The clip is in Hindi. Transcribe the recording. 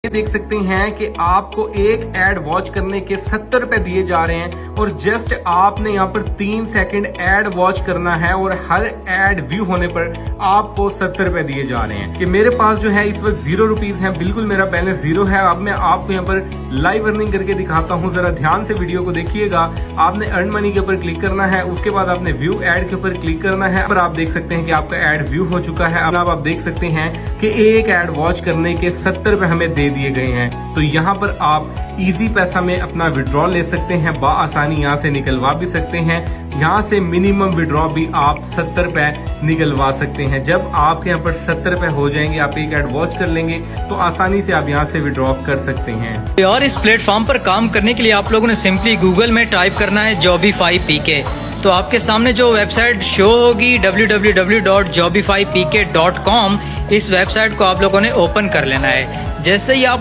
देख सकते हैं कि आपको एक एड वॉच करने के 70 रुपए दिए जा रहे हैं और जस्ट आपने यहाँ पर 3 सेकंड एड वॉच करना है और हर एड व्यू होने पर आपको 70 रुपए दिए जा रहे हैं। कि मेरे पास जो है इस वक्त 0 रुपीज है, बिल्कुल मेरा बैलेंस 0 है। अब मैं आपको यहाँ पर लाइव अर्निंग करके दिखाता हूँ, जरा ध्यान से वीडियो को देखिएगा। आपने अर्न मनी के ऊपर क्लिक करना है, उसके बाद आपने व्यू एड के ऊपर क्लिक करना है। पर आप देख सकते हैं कि आपका एड व्यू हो चुका है। अब आप देख सकते हैं कि एक एड वॉच करने के 70 रुपए हमें दे दिए गए हैं। तो यहाँ पर आप इजी पैसा में अपना विड्रॉ ले सकते हैं, आसानी यहाँ से निकलवा भी सकते हैं। यहाँ से मिनिमम विड्रॉ भी आप 70 रुपए निकलवा सकते हैं। जब आपके यहाँ पर 70 रुपए हो जाएंगे, आप एक एड वॉच कर लेंगे तो आसानी से आप यहाँ से विड्रॉ कर सकते हैं। और इस प्लेटफॉर्म पर काम करने के लिए आप लोगों ने सिंपली गूगल में टाइप करना है Jobify PK। तो आपके सामने जो वेबसाइट शो होगी www.jobifypk.com, इस वेबसाइट को आप लोगों ने ओपन कर लेना है। जैसे ही आप